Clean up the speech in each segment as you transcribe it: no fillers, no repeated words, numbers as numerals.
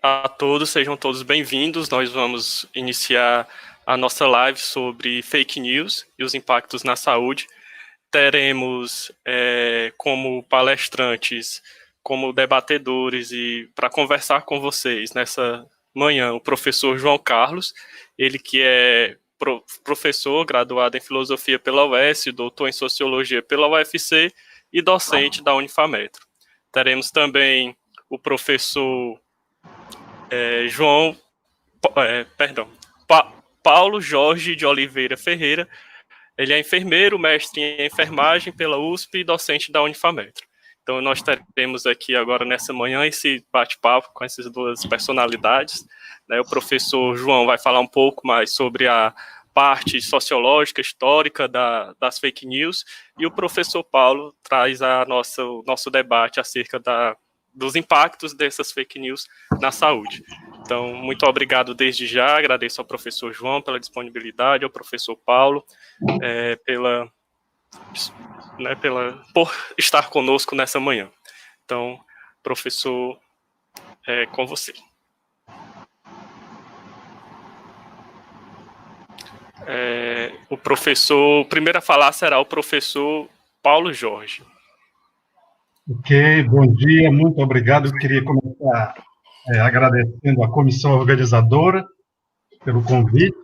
A todos, sejam todos bem-vindos. Nós vamos iniciar a nossa live sobre fake news e os impactos na saúde. Teremos como palestrantes, como debatedores e para conversar com vocês nessa manhã o professor João Carlos, ele que é professor graduado em filosofia pela UES, doutor em sociologia pela UFC e docente da Unifametro. Teremos também o professor Paulo Jorge de Oliveira Ferreira. Ele é enfermeiro, mestre em enfermagem pela USP e docente da Unifametro. Então, nós teremos aqui agora, nessa manhã, esse bate-papo com essas duas personalidades. O professor João vai falar um pouco mais sobre a parte sociológica, histórica das fake news, e o professor Paulo traz o nosso debate acerca dos impactos dessas fake news na saúde. Então, muito obrigado desde já, agradeço ao professor João pela disponibilidade, ao professor Paulo por estar conosco nessa manhã. Então, professor, é com você. O primeiro a falar será o professor Paulo Jorge. Ok, bom dia, muito obrigado. Eu queria começar agradecendo à comissão organizadora pelo convite.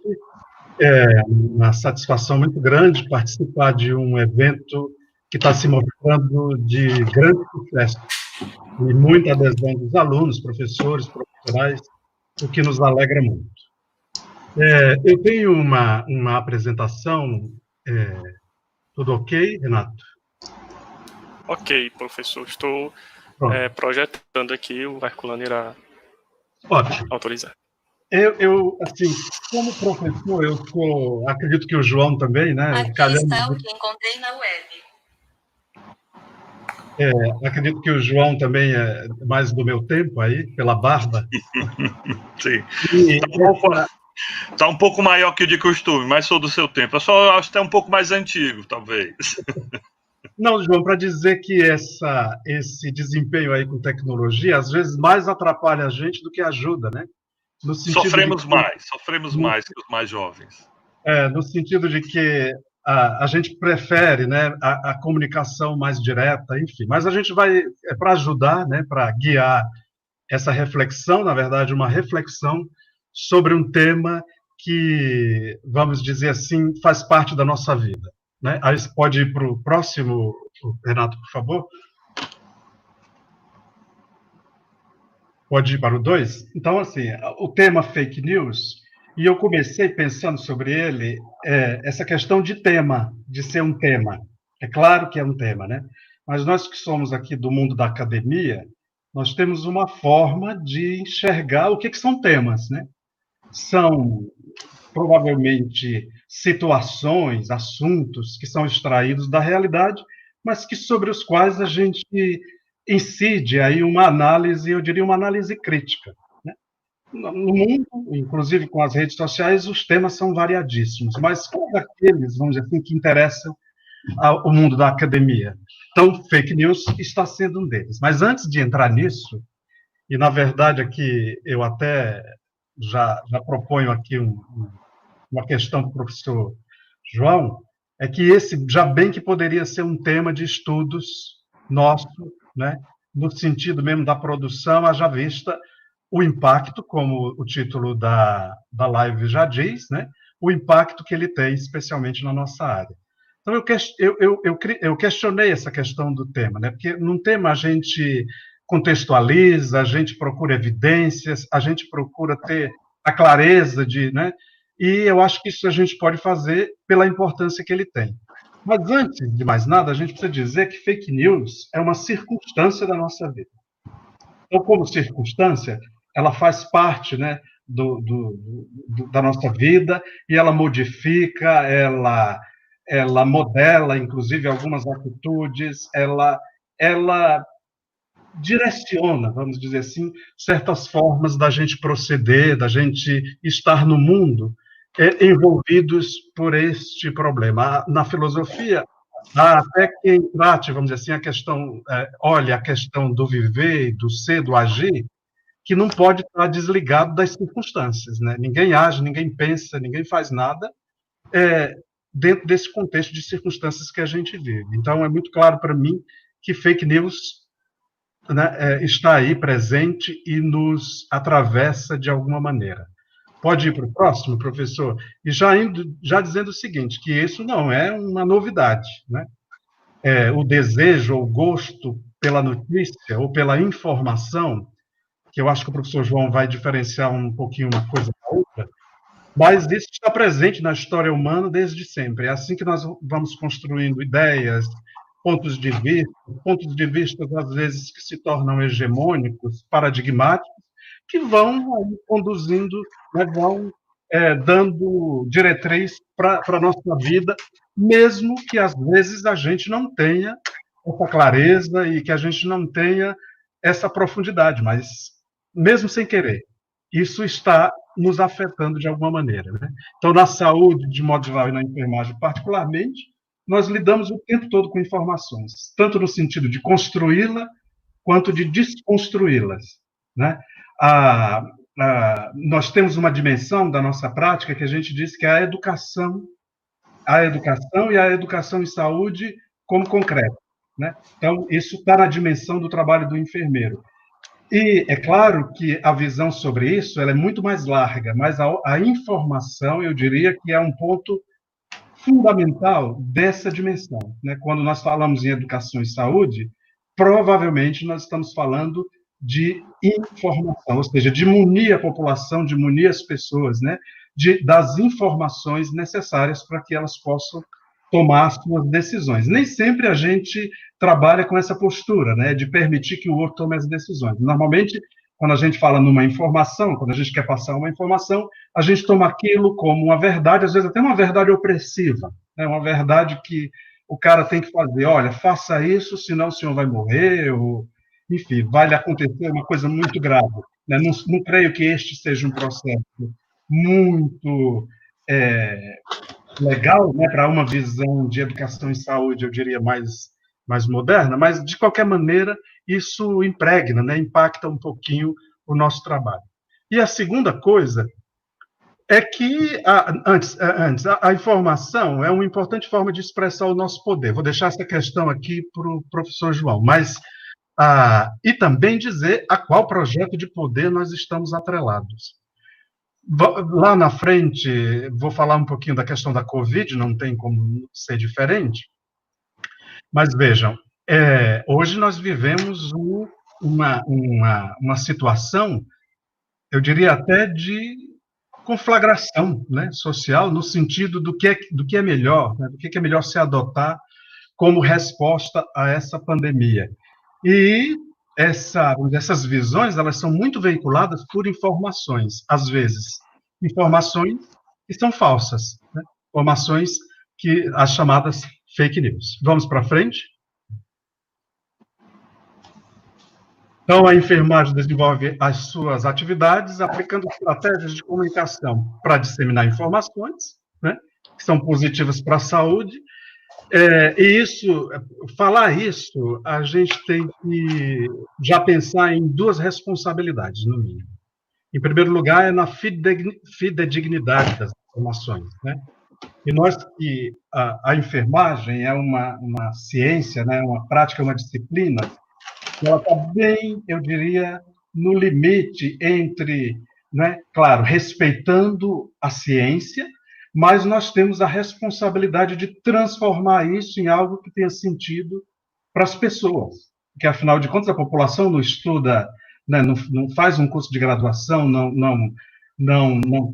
Uma satisfação muito grande participar de um evento que está se mostrando de grande sucesso e muita adesão dos alunos, professores, profissionais, o que nos alegra muito. Eu tenho uma apresentação, tudo ok, Renato? Ok, professor, estou projetando aqui, o Herculano irá autorizar. Eu, assim, como professor, acredito que o João também, né? Aqui está o que encontrei na web. Acredito que o João também é mais do meu tempo aí, pela barba. Sim. Está um pouco maior que o de costume, mas sou do seu tempo. Eu só acho que é um pouco mais antigo, talvez. Não, João, para dizer que esse desempenho aí com tecnologia, às vezes mais atrapalha a gente do que ajuda, né? Sofremos mais que os mais jovens. No sentido de que a gente prefere, né, a comunicação mais direta, enfim. Mas a gente vai, para ajudar, né, para guiar essa reflexão, na verdade, uma reflexão sobre um tema que, vamos dizer assim, faz parte da nossa vida. Né? Aí pode ir para o próximo, Renato, por favor? Pode ir para o 2? Então, assim, o tema fake news, e eu comecei pensando sobre ele, essa questão de tema, de ser um tema. É claro que é um tema, né? Mas nós que somos aqui do mundo da academia, nós temos uma forma de enxergar o que são temas, né? São, provavelmente, situações, assuntos que são extraídos da realidade, mas que sobre os quais a gente incide aí uma análise, eu diria uma análise crítica. Né? No mundo, inclusive com as redes sociais, os temas são variadíssimos, mas qual daqueles, vamos dizer assim, que interessam ao mundo da academia? Então, fake news está sendo um deles. Mas antes de entrar nisso, e na verdade aqui eu até já proponho aqui uma questão para o professor João, é que esse já bem que poderia ser um tema de estudos nosso, né, no sentido mesmo da produção, haja vista o impacto, como o título da live já diz, né, o impacto que ele tem, especialmente na nossa área. Então, eu questionei essa questão do tema, né, porque num tema a gente contextualiza, a gente procura evidências, a gente procura ter a clareza de, né, e eu acho que isso a gente pode fazer pela importância que ele tem. Mas antes de mais nada, a gente precisa dizer que fake news é uma circunstância da nossa vida. Então, como circunstância, ela faz parte, né, da nossa vida e ela modifica, ela modela, inclusive, algumas atitudes, ela direciona, vamos dizer assim, certas formas da gente proceder, da gente estar no mundo envolvidos por este problema. Na filosofia, há até quem trate, vamos dizer assim, a questão, olha, a questão do viver, do ser, do agir, que não pode estar desligado das circunstâncias, né? Ninguém age, ninguém pensa, ninguém faz nada dentro desse contexto de circunstâncias que a gente vive. Então, é muito claro para mim que fake news, né, está aí presente e nos atravessa de alguma maneira. Pode ir para o próximo, professor? E já dizendo o seguinte, que isso não é uma novidade, né? O desejo ou gosto pela notícia ou pela informação, que eu acho que o professor João vai diferenciar um pouquinho uma coisa da outra, mas isso está presente na história humana desde sempre. É assim que nós vamos construindo ideias, pontos de vista, às vezes, que se tornam hegemônicos, paradigmáticos, que vão aí conduzindo, né, vão dando diretriz para a nossa vida, mesmo que, às vezes, a gente não tenha essa clareza e que a gente não tenha essa profundidade, mas, mesmo sem querer, isso está nos afetando de alguma maneira, né? Então, na saúde, de modo geral, e na enfermagem particularmente, nós lidamos o tempo todo com informações, tanto no sentido de construí-la, quanto de desconstruí-las, né? Nós temos uma dimensão da nossa prática que a gente diz que é a educação e a educação em saúde como concreto, né? Então, isso está na dimensão do trabalho do enfermeiro. E é claro que a visão sobre isso ela é muito mais larga, mas a informação, eu diria que é um ponto fundamental dessa dimensão, né? Quando nós falamos em educação e saúde, provavelmente nós estamos falando de informação, ou seja, de munir a população, de munir as pessoas, né? Das informações necessárias para que elas possam tomar as suas decisões. Nem sempre a gente trabalha com essa postura, né, de permitir que o outro tome as decisões. Normalmente, quando a gente fala numa informação, quando a gente quer passar uma informação, a gente toma aquilo como uma verdade, às vezes até uma verdade opressiva, né, uma verdade que o cara tem que fazer, olha, faça isso, senão o senhor vai morrer, ou, enfim, vai lhe acontecer uma coisa muito grave. Né? Não creio que este seja um processo muito legal, né, para uma visão de educação e saúde, eu diria, mais moderna, mas, de qualquer maneira, isso impregna, né, impacta um pouquinho o nosso trabalho. E a segunda coisa é que, a informação é uma importante forma de expressar o nosso poder. Vou deixar essa questão aqui para o professor João, mas e também dizer a qual projeto de poder nós estamos atrelados. Lá na frente, vou falar um pouquinho da questão da Covid, não tem como ser diferente, mas vejam, hoje nós vivemos uma situação, eu diria até de conflagração, né, social, no sentido do que é melhor, né, do que é melhor se adotar como resposta a essa pandemia. E essas visões, elas são muito veiculadas por informações, às vezes, informações que são falsas, né? Informações as chamadas fake news. Vamos para frente? Então, a enfermagem desenvolve as suas atividades aplicando estratégias de comunicação para disseminar informações, né, que são positivas para a saúde. E falar isso, a gente tem que já pensar em duas responsabilidades, no mínimo. Em primeiro lugar, é na fidedignidade das informações, né? E que a enfermagem é uma ciência, né, uma prática, uma disciplina, ela está bem, eu diria, no limite entre, né, claro, respeitando a ciência, mas nós temos a responsabilidade de transformar isso em algo que tenha sentido para as pessoas. Porque, afinal de contas, a população não estuda, né, não faz um curso de graduação, não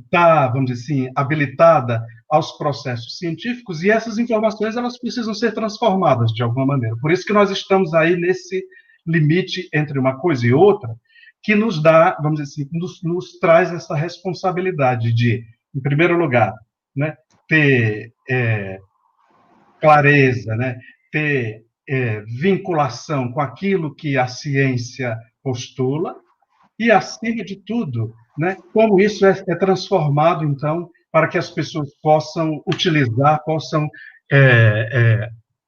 está, vamos dizer assim, habilitada aos processos científicos, e essas informações elas precisam ser transformadas de alguma maneira. Por isso que nós estamos aí nesse limite entre uma coisa e outra, que nos dá, vamos dizer assim, nos traz essa responsabilidade de, em primeiro lugar, né, ter clareza, né, ter vinculação com aquilo que a ciência postula e, acima de tudo, né, como isso é transformado, então, para que as pessoas possam utilizar, possam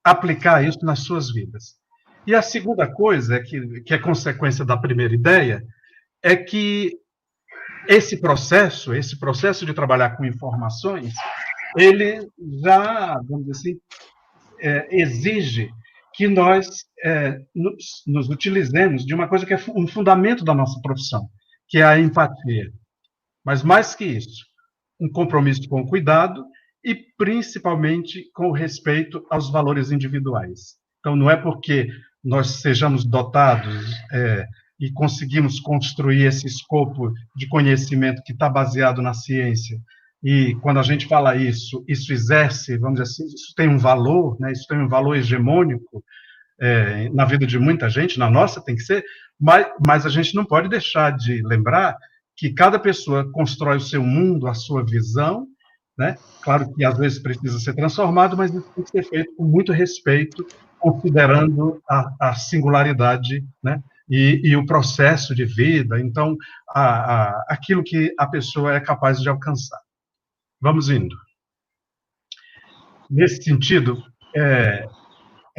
aplicar isso nas suas vidas. E a segunda coisa, que é consequência da primeira ideia, é que esse processo de trabalhar com informações, ele já, vamos dizer assim, exige que nós nos utilizemos de uma coisa que é um fundamento da nossa profissão, que é a empatia. Mas mais que isso, um compromisso com o cuidado e principalmente com o respeito aos valores individuais. Então, não é porque nós sejamos dotados e conseguimos construir esse escopo de conhecimento que está baseado na ciência, e quando a gente fala isso exerce, vamos dizer assim, isso tem um valor, né? Isso tem um valor hegemônico na vida de muita gente, na nossa tem que ser, mas a gente não pode deixar de lembrar que cada pessoa constrói o seu mundo, a sua visão, né? Claro que às vezes precisa ser transformado, mas isso tem que ser feito com muito respeito, considerando a singularidade, né? E o processo de vida, então, aquilo que a pessoa é capaz de alcançar. Vamos indo. Nesse sentido, é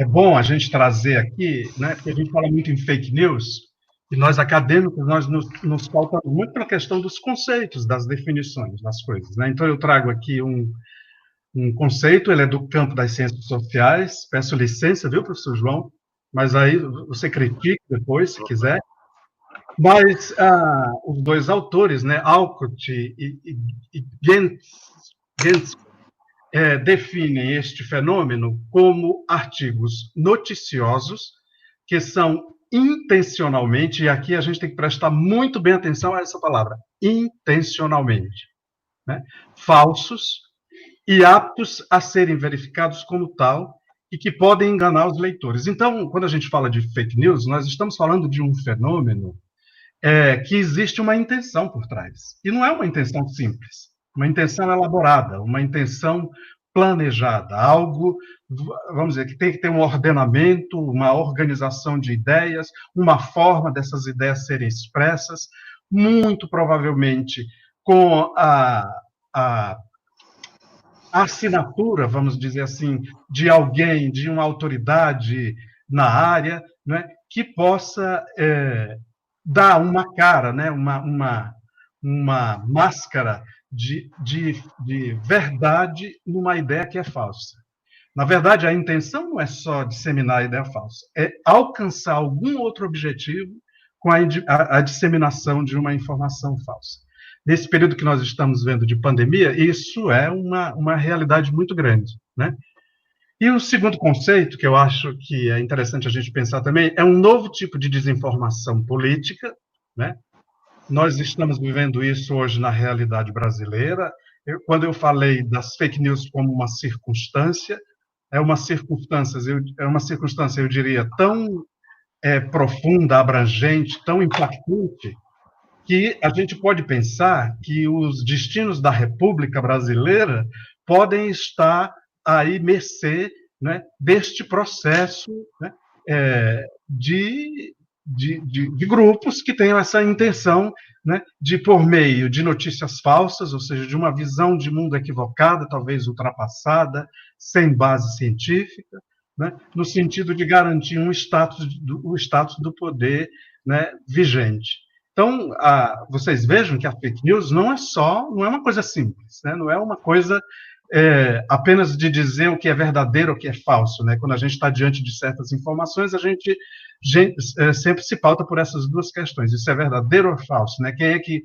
bom a gente trazer aqui, né, porque a gente fala muito em fake news, e nós acadêmicos, nós nos pautamos muito pela questão dos conceitos, das definições das coisas, né? Então, eu trago aqui um conceito, ele é do campo das ciências sociais, peço licença, viu, professor João? Mas aí você critica depois, se quiser. Mas os dois autores, né, Alcott e Gentz, definem este fenômeno como artigos noticiosos que são intencionalmente, e aqui a gente tem que prestar muito bem atenção a essa palavra, intencionalmente, né, falsos e aptos a serem verificados como tal e que podem enganar os leitores. Então, quando a gente fala de fake news, nós estamos falando de um fenômeno que existe uma intenção por trás. E não é uma intenção simples, uma intenção elaborada, uma intenção planejada, algo, vamos dizer, que tem que ter um ordenamento, uma organização de ideias, uma forma dessas ideias serem expressas, muito provavelmente com a assinatura, vamos dizer assim, de alguém, de uma autoridade na área, né, que possa dar uma cara, né, uma máscara de verdade numa ideia que é falsa. Na verdade, a intenção não é só disseminar a ideia falsa, é alcançar algum outro objetivo com a disseminação de uma informação falsa. Nesse período que nós estamos vendo de pandemia, isso é uma realidade muito grande, né? E o segundo conceito, que eu acho que é interessante a gente pensar também, é um novo tipo de desinformação política, né? Nós estamos vivendo isso hoje na realidade brasileira. Quando eu falei das fake news como uma circunstância, é uma circunstância, eu diria, tão profunda, abrangente, tão impactante, que a gente pode pensar que os destinos da República Brasileira podem estar aí mercê, né, deste processo, né, de grupos que tenham essa intenção, né, de, por meio de notícias falsas, ou seja, de uma visão de mundo equivocada, talvez ultrapassada, sem base científica, né, no sentido de garantir o status do poder, né, vigente. Então, vocês vejam que a fake news não é uma coisa simples, né? Não é uma coisa apenas de dizer o que é verdadeiro ou o que é falso, né? Quando a gente está diante de certas informações, a gente sempre se pauta por essas duas questões: isso é verdadeiro ou falso, né? Quem é que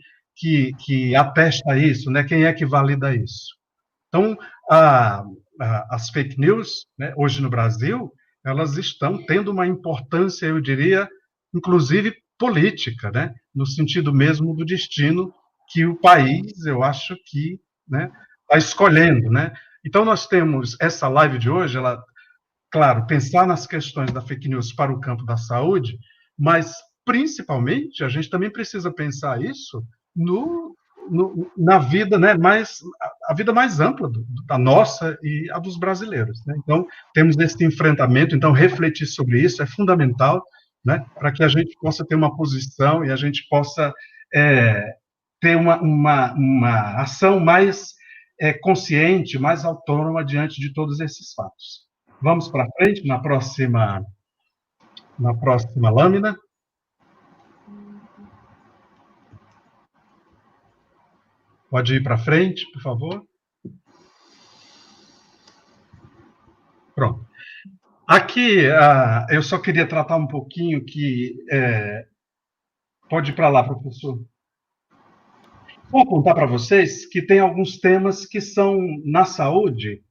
atesta isso, né? Quem é que valida isso? Então, as fake news, né, hoje no Brasil, elas estão tendo uma importância, eu diria, inclusive política, né, no sentido mesmo do destino que o país, eu acho que, né, está escolhendo, né? Então, nós temos essa live de hoje, ela, claro, pensar nas questões da fake news para o campo da saúde, mas, principalmente, a gente também precisa pensar isso na vida, né, a vida mais ampla da nossa e a dos brasileiros, né? Então, temos esse enfrentamento, então, refletir sobre isso é fundamental, né, para que a gente possa ter uma posição e a gente possa ter uma ação mais consciente, mais autônoma diante de todos esses fatos. Vamos para frente, na próxima lâmina. Pode ir para frente, por favor. Pronto. Aqui, eu só queria tratar um pouquinho que... pode ir para lá, professor. Vou apontar para vocês que tem alguns temas que são, na saúde,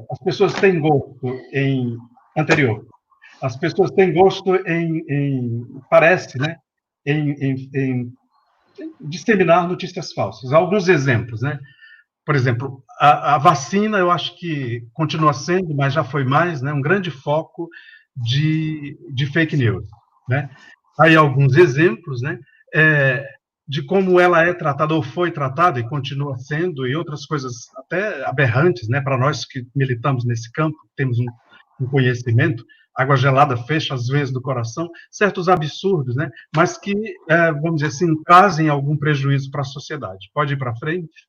as pessoas têm gosto em... Anterior. As pessoas têm gosto parece, né? Em disseminar notícias falsas. Alguns exemplos, né? Por exemplo, a vacina, eu acho que continua sendo, mas já foi mais, né? Um grande foco de fake news, né? Aí alguns exemplos, né? De como ela é tratada ou foi tratada e continua sendo, e outras coisas até aberrantes, né? Para nós que militamos nesse campo, temos um conhecimento. Água gelada fecha às vezes do coração, certos absurdos, né? Mas que, vamos dizer assim, trazem algum prejuízo para a sociedade. Pode ir para frente?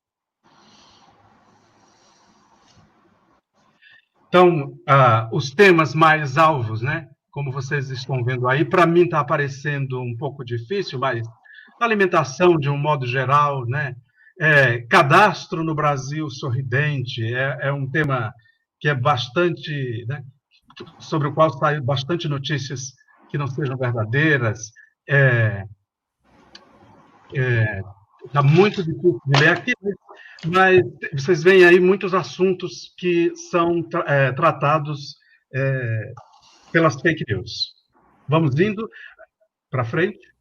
Então, os temas mais alvos, né? Como vocês estão vendo aí, para mim está aparecendo um pouco difícil, mas alimentação de um modo geral, né? Cadastro no Brasil sorridente é um tema que é bastante, né? Sobre o qual saem bastante notícias que não sejam verdadeiras. Está muito difícil de ler aqui, mas vocês veem aí muitos assuntos que são tratados pelas fake news. Vamos indo para frente.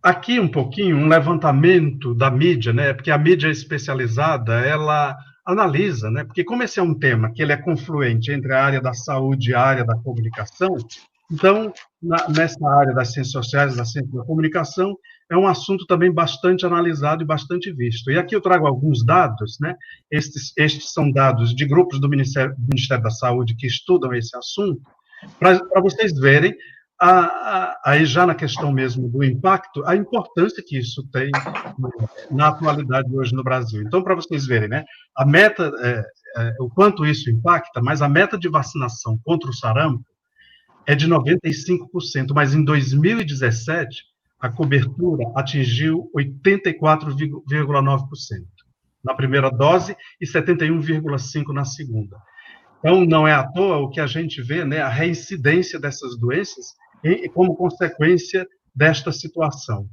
Aqui um pouquinho, um levantamento da mídia, né? Porque a mídia especializada, ela analisa, né? Porque como esse é um tema que ele é confluente entre a área da saúde e a área da comunicação, então, nessa área das ciências sociais, da ciência da comunicação, é um assunto também bastante analisado e bastante visto. E aqui eu trago alguns dados, né? Estes são dados de grupos do Ministério da Saúde que estudam esse assunto, para vocês verem, aí já na questão mesmo do impacto, a importância que isso tem na atualidade hoje no Brasil. Então, para vocês verem, né? A meta, o quanto isso impacta, mas a meta de vacinação contra o sarampo é de 95%, mas em 2017 a cobertura atingiu 84,9% na primeira dose e 71,5% na segunda. Então, não é à toa o que a gente vê, né, a reincidência dessas doenças como consequência desta situação.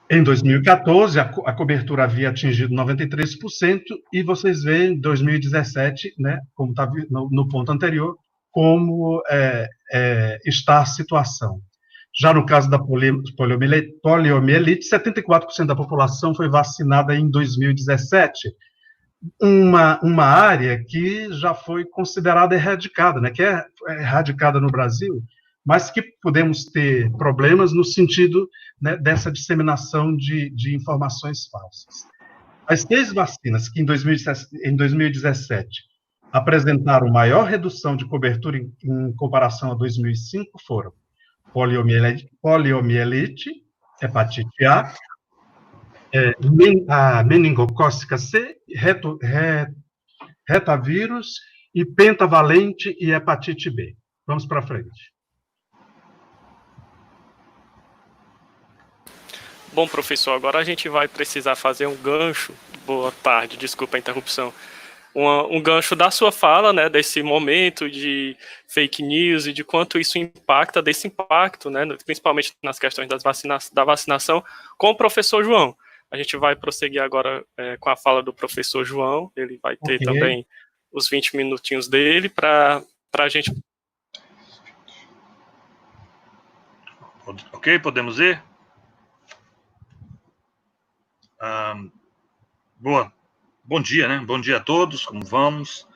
Em 2014, a cobertura havia atingido 93%, e vocês veem em 2017, né, como está no ponto anterior, como está a situação. Já no caso da poliomielite, 74% da população foi vacinada em 2017, uma área que já foi considerada erradicada, né, que é erradicada no Brasil, mas que podemos ter problemas no sentido, né, dessa disseminação de informações falsas. As 6 vacinas que em 2017 apresentaram maior redução de cobertura em comparação a 2005 foram poliomielite, hepatite A, a meningocócica C, retavírus e pentavalente e hepatite B. Vamos para frente. Bom, professor, agora a gente vai precisar fazer um gancho. Boa tarde, desculpa a interrupção. Um gancho da sua fala, né, desse momento de fake news e de quanto isso impacta, desse impacto, né, principalmente nas questões da vacinação, com o professor João. A gente vai prosseguir agora com a fala do professor João, ele vai ter também os 20 minutinhos dele para a gente... Ok, podemos ir? Bom dia, né? Bom dia a todos, como vamos?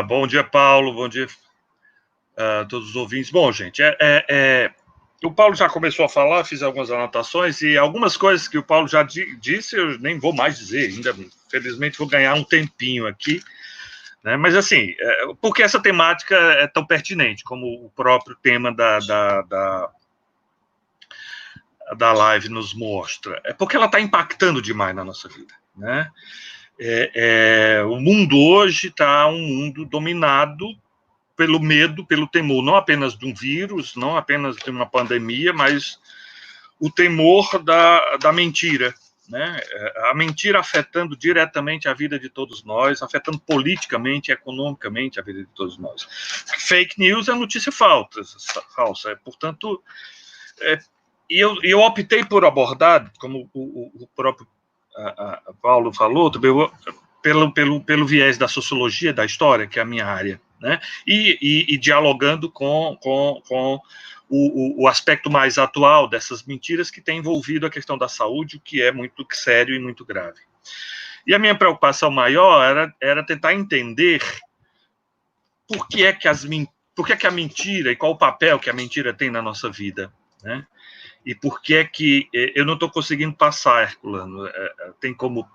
Bom dia, Paulo, bom dia a todos os ouvintes. Bom, gente, o Paulo já começou a falar, fiz algumas anotações, e algumas coisas que o Paulo já disse, eu nem vou mais dizer ainda, felizmente vou ganhar um tempinho aqui, né? Mas assim, por que essa temática é tão pertinente, como o próprio tema da live nos mostra? É porque ela está impactando demais na nossa vida, né? O mundo hoje está um mundo dominado pelo medo, pelo temor, não apenas de um vírus, não apenas de uma pandemia, mas o temor da mentira, né? A mentira afetando diretamente a vida de todos nós, afetando politicamente, economicamente a vida de todos nós. Fake news é notícia falsa. Portanto, eu optei por abordar, como o próprio Paulo falou, pelo viés da sociologia da história, que é a minha área, né? E dialogando com o aspecto mais atual dessas mentiras que tem envolvido a questão da saúde, o que é muito sério e muito grave. E a minha preocupação maior era tentar entender por que é que a mentira e qual o papel que a mentira tem na nossa vida, né? E por que é que eu não estou conseguindo passar, Herculano? Tem como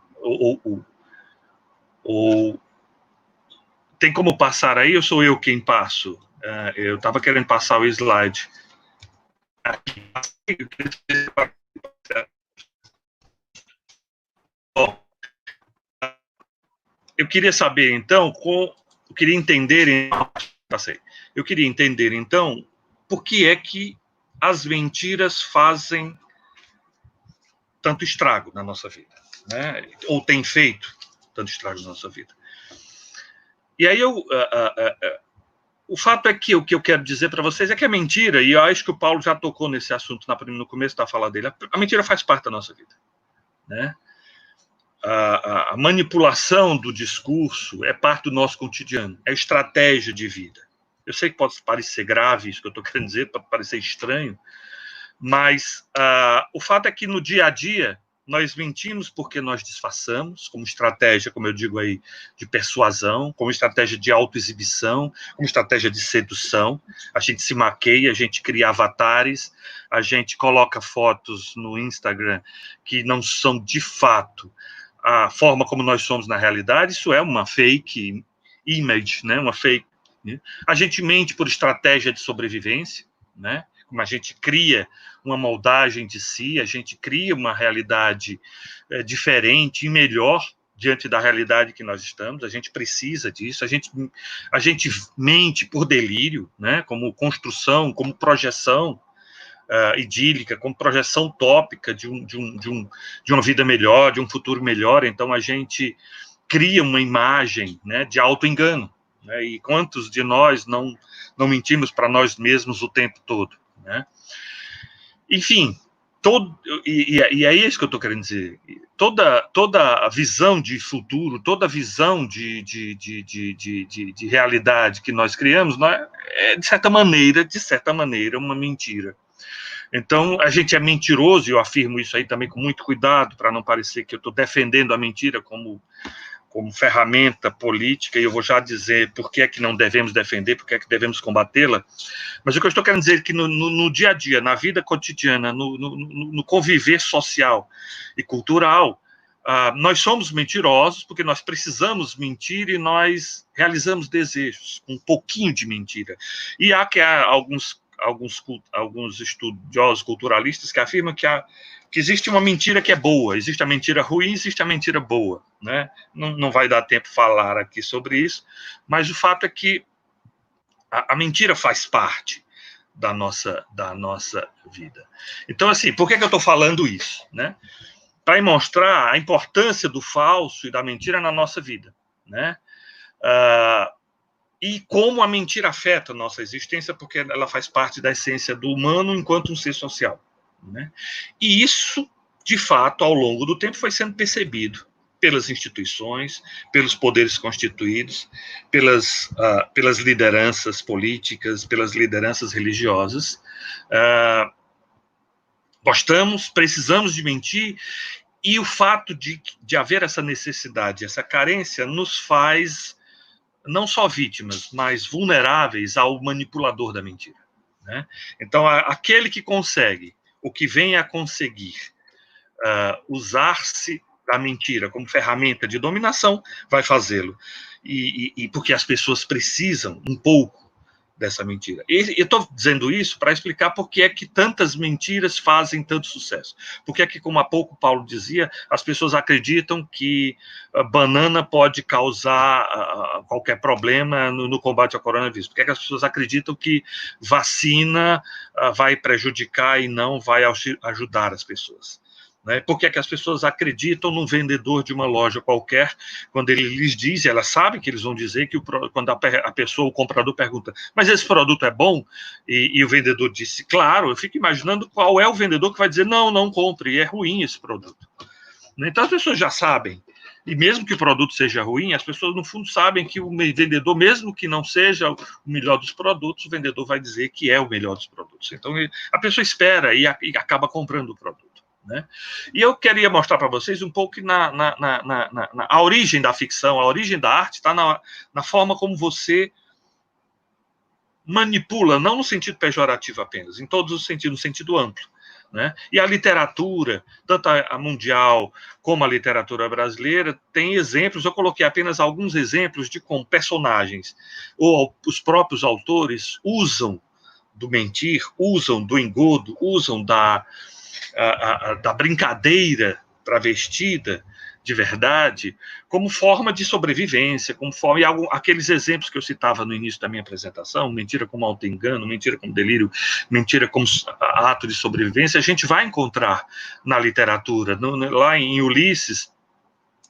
tem como passar aí ou sou eu quem passo? Eu estava querendo passar o slide. Bom, eu queria saber, então, eu queria entender, então, por que é que as mentiras fazem tanto estrago na nossa vida, né? Ou tem feito tanto estrago na nossa vida. E aí o fato é que o que eu quero dizer para vocês é que a mentira, e eu acho que o Paulo já tocou nesse assunto no começo da fala dele, a mentira faz parte da nossa vida, né? A manipulação do discurso é parte do nosso cotidiano, é estratégia de vida. Eu sei que pode parecer grave isso que eu estou querendo dizer, pode parecer estranho, mas o fato é que no dia a dia nós mentimos porque nós disfarçamos, como estratégia, como eu digo aí, de persuasão, como estratégia de autoexibição, como estratégia de sedução. A gente se maqueia, a gente cria avatares, a gente coloca fotos no Instagram que não são de fato a forma como nós somos na realidade. Isso é uma fake image, né? Uma fake, né? A gente mente por estratégia de sobrevivência, né? Como a gente cria uma moldagem de si, a gente cria uma realidade diferente e melhor diante da realidade que nós estamos. A gente precisa disso, a gente mente por delírio, né? Como construção, como projeção idílica, como projeção utópica de uma vida melhor, de um futuro melhor. Então a gente cria uma imagem, né, de auto-engano, né? E quantos de nós não mentimos para nós mesmos o tempo todo, né? Enfim, e é isso que eu estou querendo dizer. Toda a visão de futuro, toda a visão de realidade que nós criamos, é, de certa maneira, uma mentira. Então, a gente é mentiroso, e eu afirmo isso aí também com muito cuidado, para não parecer que eu estou defendendo a mentira como ferramenta política, e eu vou já dizer por que é que não devemos defender, por que é que devemos combatê-la. Mas o que eu estou querendo dizer é que no dia a dia, na vida cotidiana, no conviver social e cultural, nós somos mentirosos porque nós precisamos mentir e nós realizamos desejos, um pouquinho de mentira. E há alguns estudiosos culturalistas que afirmam que existe uma mentira que é boa, existe a mentira ruim, existe a mentira boa, né? Não vai dar tempo de falar aqui sobre isso, mas o fato é que a mentira faz parte da nossa vida. Então, assim, por que eu estou falando isso, né? Para mostrar a importância do falso e da mentira na nossa vida, né? E como a mentira afeta a nossa existência, porque ela faz parte da essência do humano enquanto um ser social, né? E isso, de fato, ao longo do tempo foi sendo percebido pelas instituições, pelos poderes constituídos, pelas lideranças políticas, pelas lideranças religiosas. Precisamos de mentir, e o fato de haver essa necessidade, essa carência, nos faz não só vítimas, mas vulneráveis ao manipulador da mentira, né? Então, aquele que consegue, o que vem a conseguir usar-se da mentira como ferramenta de dominação, vai fazê-lo. E porque as pessoas precisam um pouco dessa mentira. E eu estou dizendo isso para explicar por que é que tantas mentiras fazem tanto sucesso. Por que é que, como há pouco Paulo dizia, as pessoas acreditam que a banana pode causar qualquer problema no combate ao coronavírus. Por que é que as pessoas acreditam que vacina vai prejudicar e não vai ajudar as pessoas? Né? Por que é que as pessoas acreditam num vendedor de uma loja qualquer, quando ele lhes diz, e elas sabem que eles vão dizer, que quando a pessoa, o comprador pergunta, mas esse produto é bom? E o vendedor disse, claro, eu fico imaginando qual é o vendedor que vai dizer, não compre, é ruim esse produto. Então as pessoas já sabem, e mesmo que o produto seja ruim, as pessoas no fundo sabem que o vendedor, mesmo que não seja o melhor dos produtos, o vendedor vai dizer que é o melhor dos produtos. Então a pessoa espera e acaba comprando o produto. Né? E eu queria mostrar para vocês um pouco que a origem da ficção, a origem da arte está na forma como você manipula, não no sentido pejorativo apenas, em todos os sentidos, no sentido amplo. Né? E a literatura, tanto a mundial como a literatura brasileira, tem exemplos, eu coloquei apenas alguns exemplos de como personagens ou os próprios autores usam do mentir, usam do engodo, usam da brincadeira travestida de verdade, como forma de sobrevivência, como forma, e aqueles exemplos que eu citava no início da minha apresentação, mentira como auto-engano, mentira como delírio, mentira como ato de sobrevivência, a gente vai encontrar na literatura. Lá em Ulisses,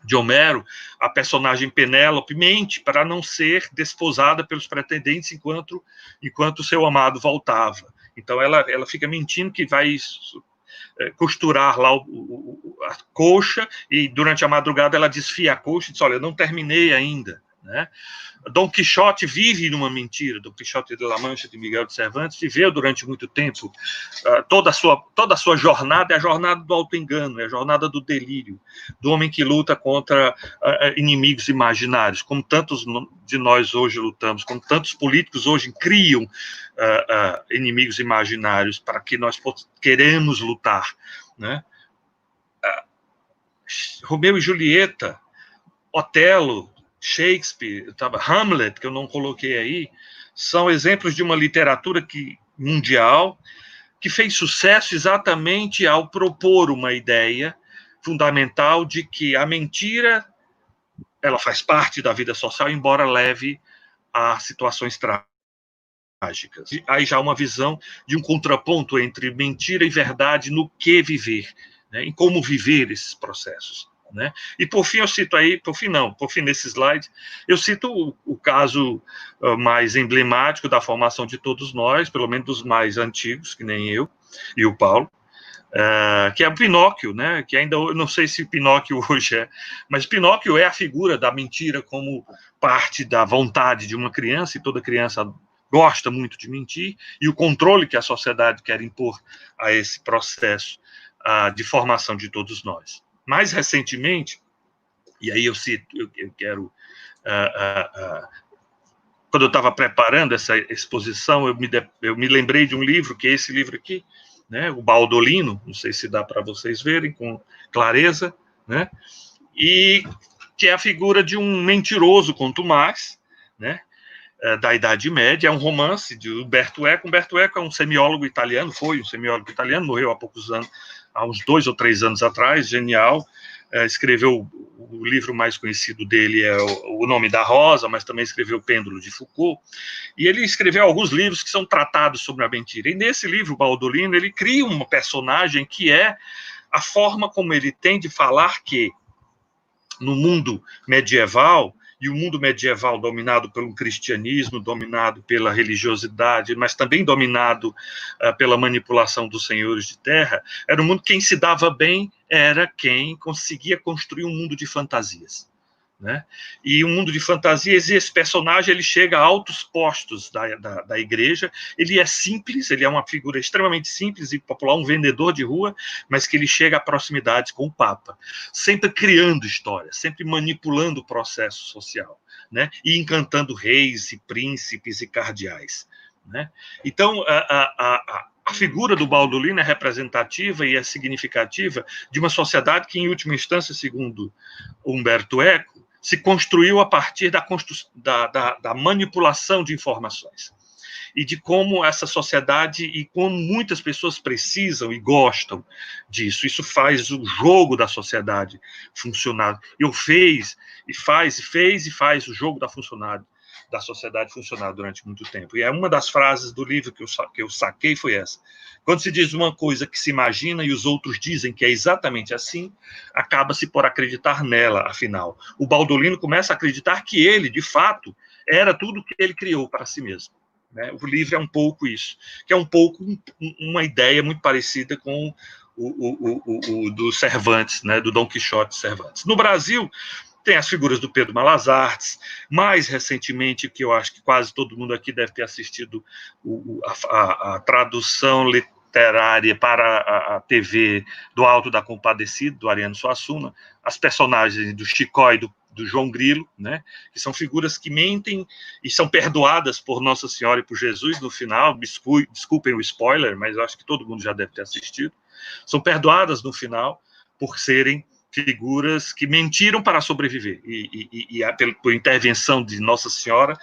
de Homero, a personagem Penélope mente para não ser desposada pelos pretendentes enquanto seu amado voltava. Então ela fica mentindo que vai costurar lá a coxa, e durante a madrugada ela desfia a coxa e diz, olha, eu não terminei ainda. Né? Dom Quixote vive numa mentira. Dom Quixote de La Mancha, de Miguel de Cervantes, viveu durante muito tempo. Toda a sua jornada é a jornada do auto-engano, é a jornada do delírio, do homem que luta contra inimigos imaginários, como tantos de nós hoje lutamos, como tantos políticos hoje criam inimigos imaginários para que nós queremos lutar. Né? Romeu e Julieta, Otelo, Shakespeare, Hamlet, que eu não coloquei aí, são exemplos de uma literatura mundial que fez sucesso exatamente ao propor uma ideia fundamental de que a mentira ela faz parte da vida social, embora leve a situações trágicas. Aí já uma visão de um contraponto entre mentira e verdade no que viver, né, em como viver esses processos. Né? E por fim eu cito aí, por fim nesse slide, eu cito o caso mais emblemático da formação de todos nós, pelo menos dos mais antigos, que nem eu e o Paulo, que é o Pinóquio, né? Que ainda eu não sei se Pinóquio hoje mas Pinóquio é a figura da mentira como parte da vontade de uma criança, e toda criança gosta muito de mentir, e o controle que a sociedade quer impor a esse processo de formação de todos nós. Mais recentemente, e aí eu quero... quando eu estava preparando essa exposição, eu me lembrei de um livro, que é esse livro aqui, né, o Baldolino, não sei se dá para vocês verem com clareza, né, e que é a figura de um mentiroso contumaz, né, da Idade Média, é um romance de Umberto Eco. Umberto Eco é um semiólogo italiano, morreu há poucos anos, há uns 2 ou 3 anos atrás, genial, escreveu, o livro mais conhecido dele é O Nome da Rosa, mas também escreveu O Pêndulo de Foucault, e ele escreveu alguns livros que são tratados sobre a mentira, e nesse livro, Baldolino, ele cria uma personagem que é a forma como ele tem de falar que, no mundo medieval, e o mundo medieval dominado pelo cristianismo, dominado pela religiosidade, mas também dominado pela manipulação dos senhores de terra, era um mundo que quem se dava bem era quem conseguia construir um mundo de fantasias. Né? E um mundo de fantasias, e esse personagem ele chega a altos postos da igreja, ele é simples, ele é uma figura extremamente simples e popular, um vendedor de rua, mas que ele chega a proximidades com o Papa, sempre criando histórias, sempre manipulando o processo social, né? E encantando reis e príncipes e cardeais. Né? Então, a figura do Baldolino é representativa e é significativa de uma sociedade que, em última instância, segundo Umberto Eco, se construiu a partir da manipulação de informações. e de como essa sociedade e como muitas pessoas precisam e gostam disso. Isso faz o jogo da sociedade funcionar. Fez o jogo da sociedade funcionar durante muito tempo. E é uma das frases do livro que eu saquei foi essa. Quando se diz uma coisa que se imagina e os outros dizem que é exatamente assim, acaba-se por acreditar nela, afinal. O Baldolino começa a acreditar que ele, de fato, era tudo que ele criou para si mesmo. Né? O livro é um pouco isso, que é um pouco uma ideia muito parecida com o do Cervantes, né? Do Dom Quixote Cervantes. No Brasil, tem as figuras do Pedro Malas Artes, mais recentemente, que eu acho que quase todo mundo aqui deve ter assistido a tradução literária para a TV do Alto da Compadecida, do Ariano Suassuna, as personagens do Chicó e do João Grilo, né, que são figuras que mentem e são perdoadas por Nossa Senhora e por Jesus no final, desculpem o spoiler, mas eu acho que todo mundo já deve ter assistido, são perdoadas no final por serem figuras que mentiram para sobreviver e por intervenção de Nossa Senhora,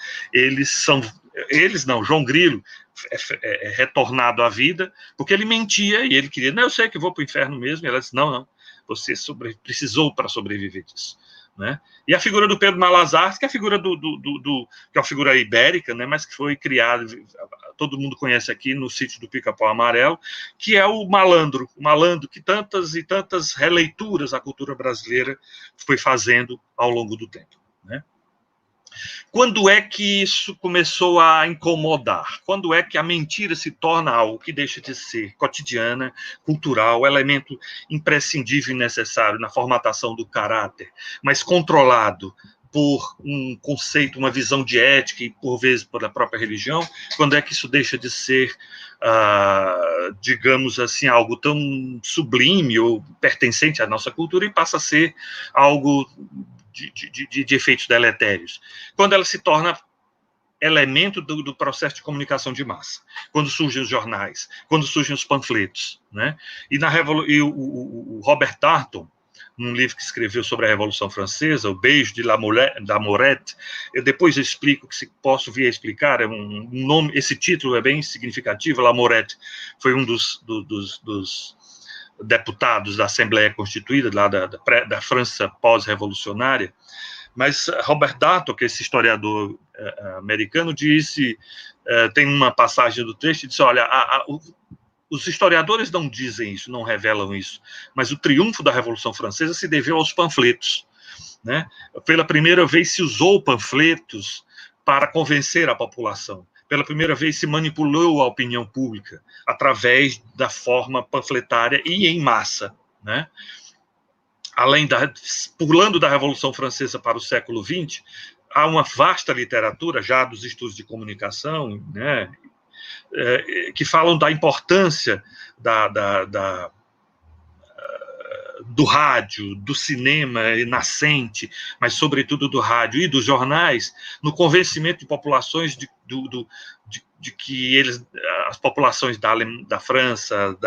João Grilo é retornado à vida, porque ele mentia e ele queria, não, eu sei que vou para o inferno mesmo, e ela disse, não, você precisou para sobreviver disso. Né? E a figura do Pedro Malas Artes, que é a figura que é uma figura ibérica, né, mas que foi criada, todo mundo conhece aqui no sítio do Pica-Pau Amarelo, que é o malandro que tantas e tantas releituras a cultura brasileira foi fazendo ao longo do tempo. Né? Quando é que isso começou a incomodar? Quando é que a mentira se torna algo que deixa de ser cotidiana, cultural, elemento imprescindível e necessário na formatação do caráter, mas controlado por um conceito, uma visão de ética e, por vezes, pela própria religião? Quando é que isso deixa de ser, digamos assim, algo tão sublime ou pertencente à nossa cultura e passa a ser algo de efeitos deletérios? Quando ela se torna elemento do processo de comunicação de massa, quando surgem os jornais, quando surgem os panfletos, né? E o Robert Darnton, num livro que escreveu sobre a Revolução Francesa, O Beijo de Lamorette, depois eu explico, que se posso vir a explicar, nome, esse título é bem significativo. Lamorette foi um dos deputados da Assembleia Constituída, lá da França pós-revolucionária, mas Robert Darnton, que é esse historiador americano, tem uma passagem do texto, e disse, olha, os historiadores não dizem isso, não revelam isso, mas o triunfo da Revolução Francesa se deveu aos panfletos. Né? Pela primeira vez se usou panfletos para convencer a população. Pela primeira vez se manipulou a opinião pública através da forma panfletária e em massa, né? Pulando da Revolução Francesa para o século XX, há uma vasta literatura já dos estudos de comunicação, né, que falam da importância do rádio, do cinema nascente, mas sobretudo do rádio e dos jornais, no convencimento de populações de que as populações da França,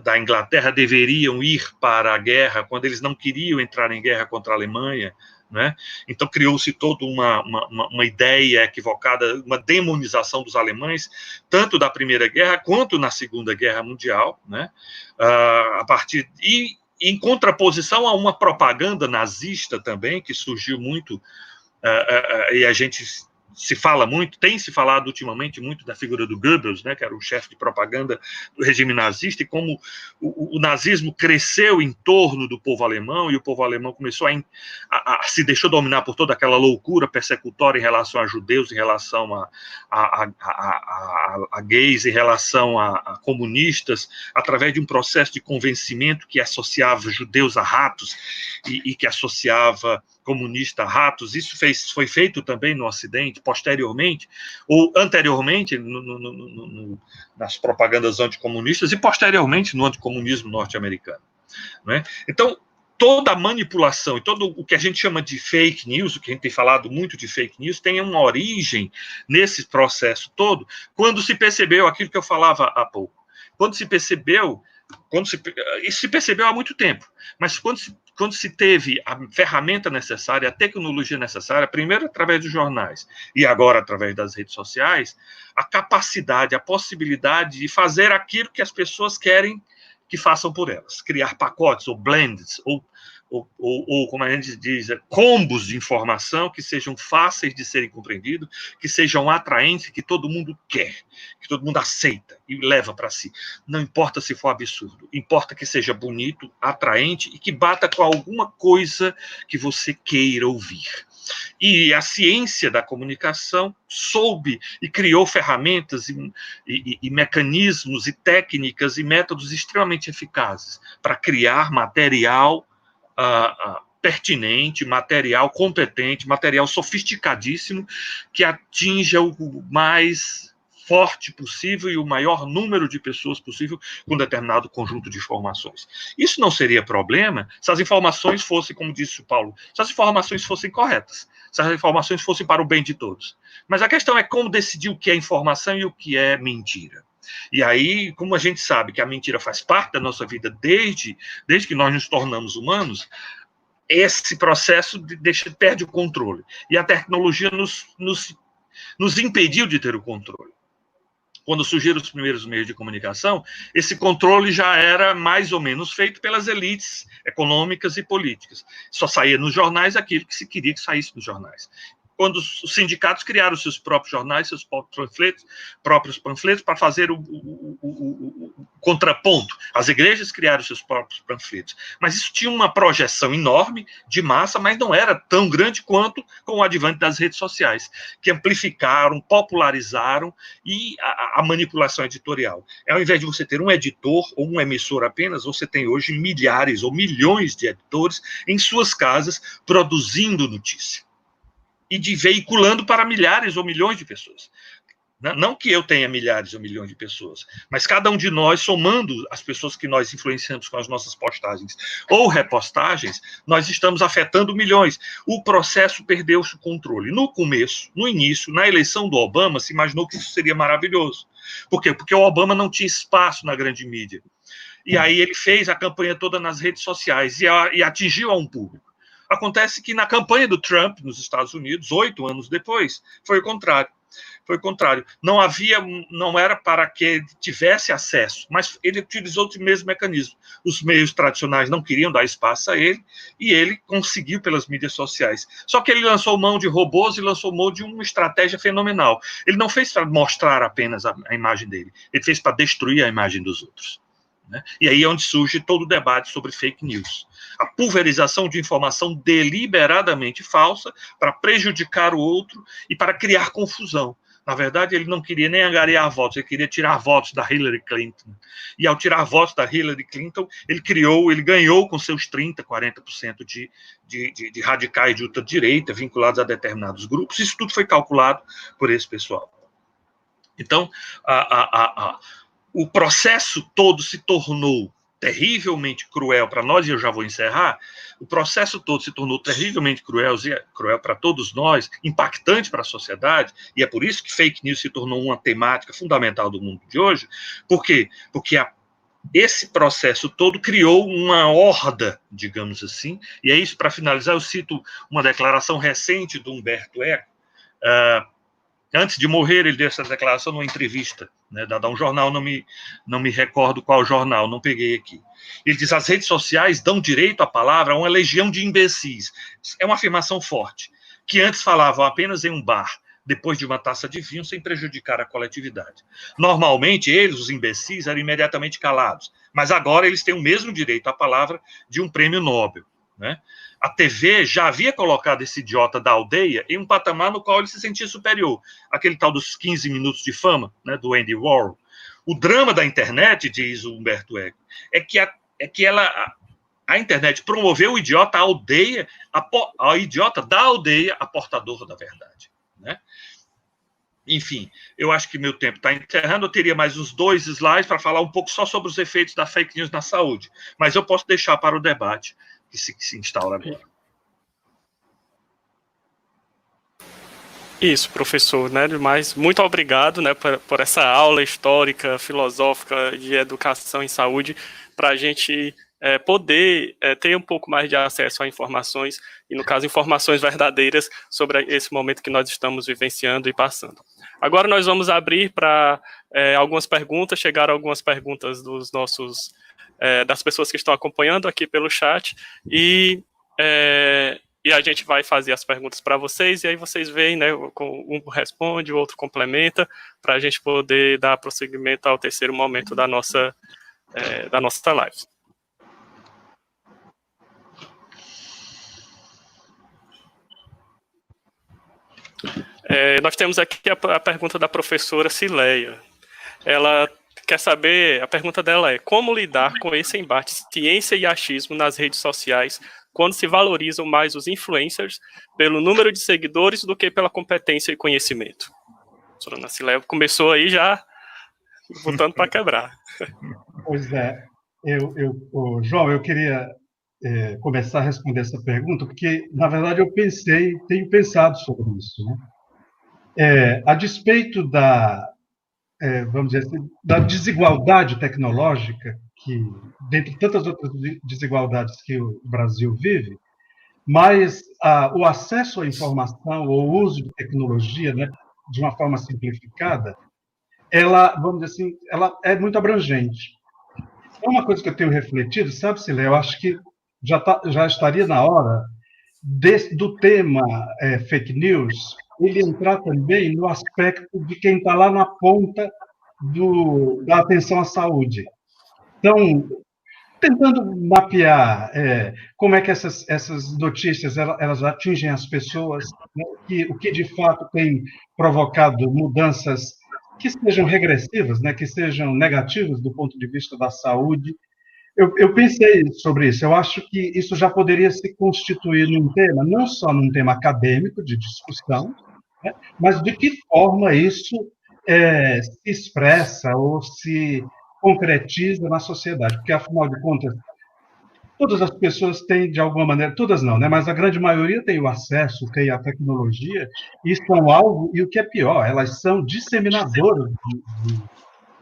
da Inglaterra deveriam ir para a guerra quando eles não queriam entrar em guerra contra a Alemanha. Né? Então criou-se toda uma ideia equivocada, uma demonização dos alemães, tanto da Primeira Guerra quanto na Segunda Guerra Mundial, né? Em contraposição a uma propaganda nazista também, que surgiu muito, e a gente tem se falado ultimamente muito da figura do Goebbels, né, que era o chefe de propaganda do regime nazista, e como o nazismo cresceu em torno do povo alemão, e o povo alemão começou a se deixou dominar por toda aquela loucura persecutória em relação a judeus, em relação a gays, em relação a comunistas, através de um processo de convencimento que associava judeus a ratos e que associava comunista a ratos. Isso foi feito também no Ocidente, posteriormente, ou anteriormente, nas propagandas anticomunistas, e posteriormente no anticomunismo norte-americano. Né? Então, toda a manipulação e todo o que a gente chama de fake news, o que a gente tem falado muito de fake news, tem uma origem nesse processo todo, quando se percebeu aquilo que eu falava há pouco. Isso se percebeu há muito tempo, mas quando quando se teve a ferramenta necessária, a tecnologia necessária, primeiro através dos jornais e agora através das redes sociais, a capacidade, a possibilidade de fazer aquilo que as pessoas querem que façam por elas, criar pacotes ou blends, ou como a gente diz, combos de informação que sejam fáceis de serem compreendidos, que sejam atraentes, que todo mundo quer, que todo mundo aceita e leva para si. Não importa se for absurdo, importa que seja bonito, atraente e que bata com alguma coisa que você queira ouvir. E a ciência da comunicação soube e criou ferramentas e mecanismos e técnicas e métodos extremamente eficazes para criar material pertinente, material competente, material sofisticadíssimo que atinja o mais forte possível e o maior número de pessoas possível com um determinado conjunto de informações. Isso não seria problema se as informações fossem, como disse o Paulo, se as informações fossem corretas, se as informações fossem para o bem de todos. Mas a questão é como decidir o que é informação e o que é mentira. E aí, como a gente sabe que a mentira faz parte da nossa vida desde que nós nos tornamos humanos, esse processo perde o controle. E a tecnologia nos impediu de ter o controle. Quando surgiram os primeiros meios de comunicação, esse controle já era mais ou menos feito pelas elites econômicas e políticas. Só saía nos jornais aquilo que se queria que saísse nos jornais. Quando os sindicatos criaram seus próprios jornais, seus próprios panfletos para fazer o contraponto. As igrejas criaram seus próprios panfletos. Mas isso tinha uma projeção enorme de massa, mas não era tão grande quanto com o advento das redes sociais, que amplificaram, popularizaram e a manipulação editorial. Ao invés de você ter um editor ou um emissor apenas, você tem hoje milhares ou milhões de editores em suas casas produzindo notícia. E de veiculando para milhares ou milhões de pessoas. Não que eu tenha milhares ou milhões de pessoas, mas cada um de nós, somando as pessoas que nós influenciamos com as nossas postagens ou repostagens, nós estamos afetando milhões. O processo perdeu o controle. No começo, no início, na eleição do Obama, se imaginou que isso seria maravilhoso. Por quê? Porque o Obama não tinha espaço na grande mídia. E aí ele fez a campanha toda nas redes sociais e atingiu a um público. Acontece que na campanha do Trump nos Estados Unidos, 8 anos depois, foi o contrário. Foi o contrário. Não era para que ele tivesse acesso, mas ele utilizou o mesmo mecanismo. Os meios tradicionais não queriam dar espaço a ele, e ele conseguiu pelas mídias sociais. Só que ele lançou mão de robôs e lançou mão de uma estratégia fenomenal. Ele não fez para mostrar apenas a imagem dele, ele fez para destruir a imagem dos outros. Né? E aí é onde surge todo o debate sobre fake news. A pulverização de informação deliberadamente falsa para prejudicar o outro e para criar confusão. Na verdade, ele não queria nem angariar votos, ele queria tirar votos da Hillary Clinton. E ao tirar votos da Hillary Clinton, ele ganhou com seus 30%, 40% de radicais de ultradireita vinculados a determinados grupos. Isso tudo foi calculado por esse pessoal. Então, o processo todo se tornou terrivelmente cruel para nós, e eu já vou encerrar. O processo todo se tornou terrivelmente cruel para todos nós, impactante para a sociedade, e é por isso que fake news se tornou uma temática fundamental do mundo de hoje. Por quê? Porque esse processo todo criou uma horda, digamos assim, e é isso, para finalizar, eu cito uma declaração recente do Humberto Eco. Antes de morrer, ele deu essa declaração numa entrevista, né, dada a um jornal, não me recordo qual jornal, não peguei aqui. Ele diz: as redes sociais dão direito à palavra a uma legião de imbecis. É uma afirmação forte, que antes falavam apenas em um bar, depois de uma taça de vinho, sem prejudicar a coletividade. Normalmente, eles, os imbecis, eram imediatamente calados, mas agora eles têm o mesmo direito à palavra de um prêmio Nobel. Né? A TV já havia colocado esse idiota da aldeia em um patamar no qual ele se sentia superior. Aquele tal dos 15 minutos de fama, né, do Andy Warhol. O drama da internet, diz o Humberto Eco, é que a internet promoveu o idiota aldeia, a idiota da aldeia, a portadora da verdade. Né? Enfim, eu acho que meu tempo está encerrando. Eu teria mais uns 2 slides para falar um pouco só sobre os efeitos da fake news na saúde, mas eu posso deixar para o debate que se instaura agora. Isso, professor, né? Mas muito obrigado, né, por essa aula histórica, filosófica de educação em saúde, para a gente poder ter um pouco mais de acesso a informações, e no caso, informações verdadeiras sobre esse momento que nós estamos vivenciando e passando. Agora nós vamos abrir para algumas perguntas, chegaram algumas perguntas dos nossos, das pessoas que estão acompanhando aqui pelo chat, e a gente vai fazer as perguntas para vocês, e aí vocês veem, né, um responde, o outro complementa, para a gente poder dar prosseguimento ao terceiro momento da nossa live. Nós temos aqui a pergunta da professora Cileia. Ela quer saber, a pergunta dela é: como lidar com esse embate ciência e achismo nas redes sociais quando se valorizam mais os influencers pelo número de seguidores do que pela competência e conhecimento? A professora Ana Cileia começou aí já botando para quebrar. Pois é. João, eu queria começar a responder essa pergunta, porque, na verdade, eu tenho pensado sobre isso, né? A despeito vamos dizer assim, da desigualdade tecnológica, que, dentre tantas outras desigualdades que o Brasil vive, mas o acesso à informação, ou o uso de tecnologia, né, de uma forma simplificada, ela, vamos dizer assim, ela é muito abrangente. É uma coisa que eu tenho refletido, sabe, Cilé? Eu acho que já estaria na hora do tema fake news ele entrar também no aspecto de quem está lá na ponta da atenção à saúde. Então, tentando mapear como é que essas notícias elas atingem as pessoas, né? O que de fato tem provocado mudanças que sejam regressivas, né? Que sejam negativas do ponto de vista da saúde. Eu pensei sobre isso. Eu acho que isso já poderia se constituir num tema, não só num tema acadêmico de discussão, né? Mas de que forma isso se expressa ou se concretiza na sociedade, porque, afinal de contas, todas as pessoas têm, de alguma maneira, todas não, né? Mas a grande maioria tem o acesso, tem a tecnologia, e são algo, e o que é pior, elas são disseminadoras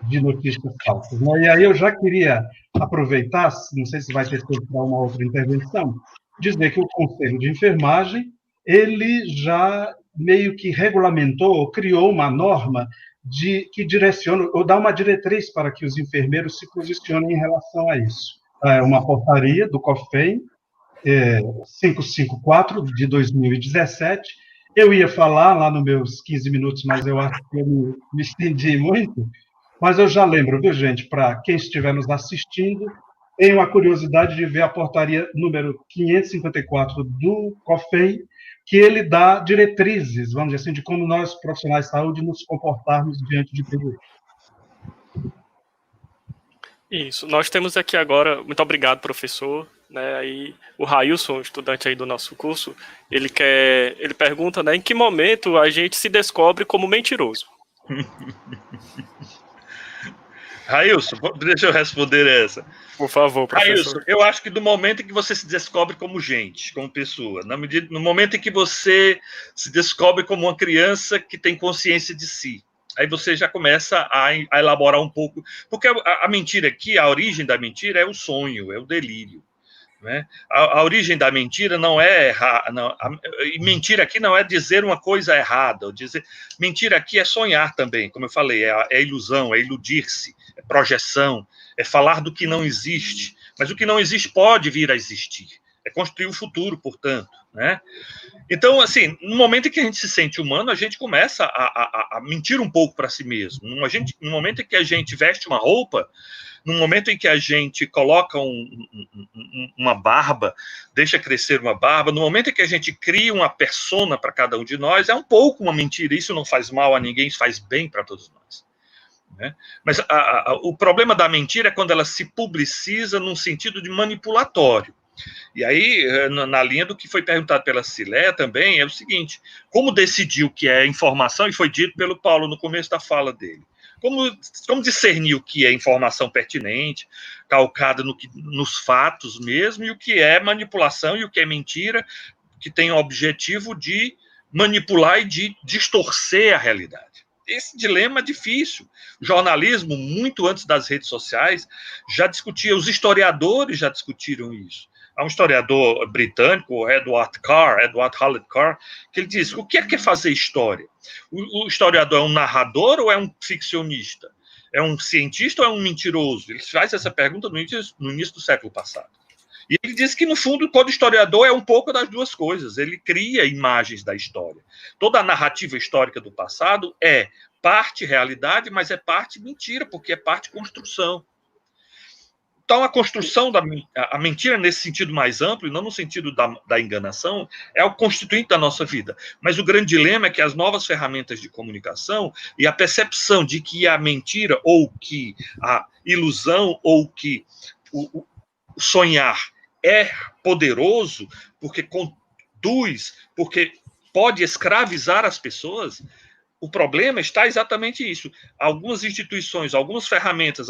de notícias falsas, né? E aí eu já queria aproveitar, não sei se vai ter tempo para uma outra intervenção, dizer que o Conselho de Enfermagem, ele já meio que regulamentou, ou criou uma norma que direciona, ou dá uma diretriz para que os enfermeiros se posicionem em relação a isso. É uma portaria do COFEM, 554, de 2017. Eu ia falar lá nos meus 15 minutos, mas eu acho que eu me estendi muito. Mas eu já lembro, viu, gente, para quem estiver nos assistindo, tenho a curiosidade de ver a portaria número 554 do COFEM, que ele dá diretrizes, vamos dizer assim, de como nós, profissionais de saúde, nos comportarmos diante de tudo isso. Isso. Nós temos aqui agora, muito obrigado, professor. Né, aí, o Railson, estudante aí do nosso curso, ele pergunta, né, em que momento a gente se descobre como mentiroso? Railson, deixa eu responder essa. Por favor, professor. Railson, eu acho que do momento em que você se descobre como gente, como pessoa, no momento em que você se descobre como uma criança que tem consciência de si, aí você já começa a elaborar um pouco, porque a mentira aqui, a origem da mentira é o sonho, é o delírio. Né? A origem da mentira não é mentira aqui não é dizer uma coisa errada, mentira aqui é sonhar também, como eu falei, é ilusão, é iludir-se, é projeção, é falar do que não existe, mas o que não existe pode vir a existir, é construir o futuro, portanto, né? Então, assim, no momento em que a gente se sente humano, a gente começa a mentir um pouco para si mesmo. No momento em que a gente veste uma roupa, no momento em que a gente coloca uma barba, deixa crescer uma barba, no momento em que a gente cria uma persona para cada um de nós, é um pouco uma mentira. Isso não faz mal a ninguém, isso faz bem para todos nós. Né? Mas o problema da mentira é quando ela se publiciza num sentido de manipulatório. E aí, na linha do que foi perguntado pela Cileia também, é o seguinte: como decidir o que é informação, e foi dito pelo Paulo no começo da fala dele. Como discernir o que é informação pertinente, calcada nos fatos mesmo, e o que é manipulação e o que é mentira, que tem o objetivo de manipular e de distorcer a realidade. Esse dilema é difícil. O jornalismo, muito antes das redes sociais, já discutia, os historiadores já discutiram isso. Há um historiador britânico, o Edward Hallett Carr, que ele diz, o que é fazer história? O historiador é um narrador ou é um ficcionista? É um cientista ou é um mentiroso? Ele faz essa pergunta no início do século passado. E ele diz que, no fundo, todo historiador é um pouco das duas coisas. Ele cria imagens da história. Toda a narrativa histórica do passado é parte realidade, mas é parte mentira, porque é parte construção. Então, a construção a mentira, nesse sentido mais amplo, e não no sentido da enganação, é o constituinte da nossa vida. Mas o grande dilema é que as novas ferramentas de comunicação e a percepção de que a mentira, ou que a ilusão, ou que o sonhar é poderoso, porque conduz, porque pode escravizar as pessoas. O problema está exatamente isso. Algumas instituições, algumas ferramentas,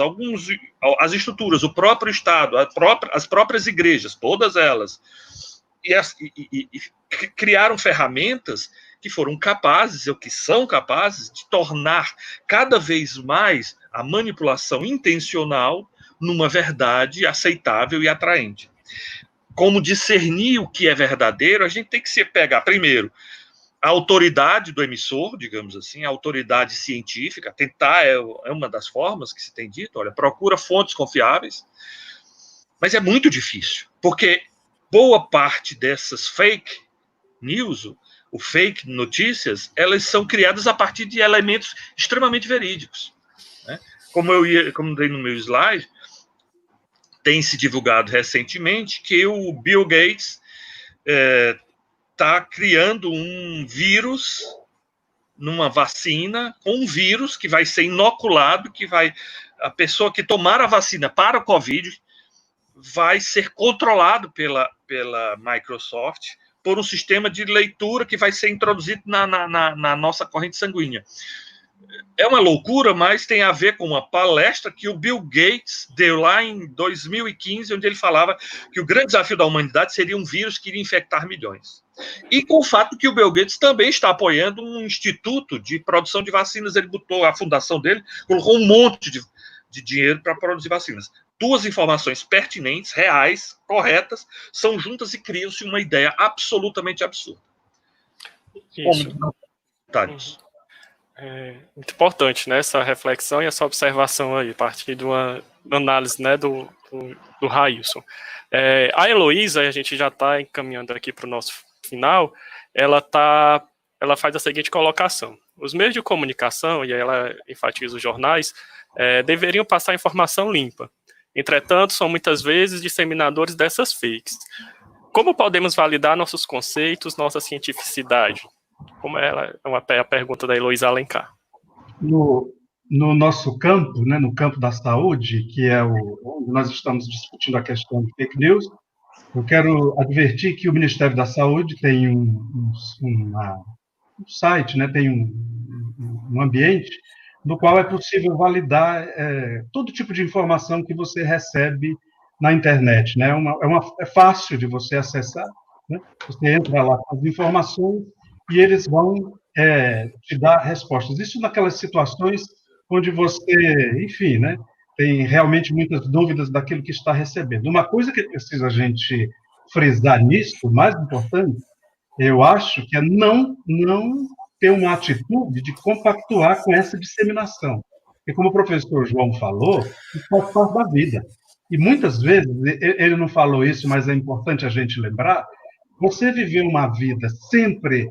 as estruturas, o próprio Estado, as próprias igrejas, todas elas, criaram ferramentas que foram capazes, ou que são capazes, de tornar cada vez mais a manipulação intencional numa verdade aceitável e atraente. Como discernir o que é verdadeiro, a gente tem que se pegar, primeiro, a autoridade do emissor, digamos assim, a autoridade científica, tentar é uma das formas que se tem dito, olha, procura fontes confiáveis, mas é muito difícil, porque boa parte dessas fake news, o fake notícias, elas são criadas a partir de elementos extremamente verídicos, né? Como dei no meu slide, tem se divulgado recentemente que o Bill Gates está criando um vírus numa vacina, com um vírus que vai ser inoculado, a pessoa que tomar a vacina para o Covid vai ser controlado pela Microsoft por um sistema de leitura que vai ser introduzido na nossa corrente sanguínea. É uma loucura, mas tem a ver com uma palestra que o Bill Gates deu lá em 2015, onde ele falava que o grande desafio da humanidade seria um vírus que iria infectar milhões. E com o fato que o Bill Gates também está apoiando um instituto de produção de vacinas, ele botou a fundação dele, colocou um monte de dinheiro para produzir vacinas. Duas informações pertinentes, reais, corretas, são juntas e criam-se uma ideia absolutamente absurda. Isso. É muito importante, né, essa reflexão e essa observação aí, a partir de uma análise, né, do Railson. A Heloísa, a gente já está encaminhando aqui para o nosso final, ela faz a seguinte colocação: os meios de comunicação, e aí ela enfatiza os jornais, deveriam passar informação limpa. Entretanto, são muitas vezes disseminadores dessas fakes. Como podemos validar nossos conceitos, nossa cientificidade? Como é a pergunta da Heloísa Alencar. No nosso campo, né, no campo da saúde, que é onde nós estamos discutindo a questão de fake news, eu quero advertir que o Ministério da Saúde tem um site, né, tem um ambiente no qual é possível validar todo tipo de informação que você recebe na internet, né? É fácil de você acessar, né? Você entra lá com as informações e eles vão te dar respostas. Isso naquelas situações onde você, enfim, né, tem realmente muitas dúvidas daquilo que está recebendo. Uma coisa que precisa a gente frisar nisso, o mais importante, eu acho que é não ter uma atitude de compactuar com essa disseminação. E como o professor João falou, isso faz parte da vida. E muitas vezes, ele não falou isso, mas é importante a gente lembrar, você viver uma vida sempre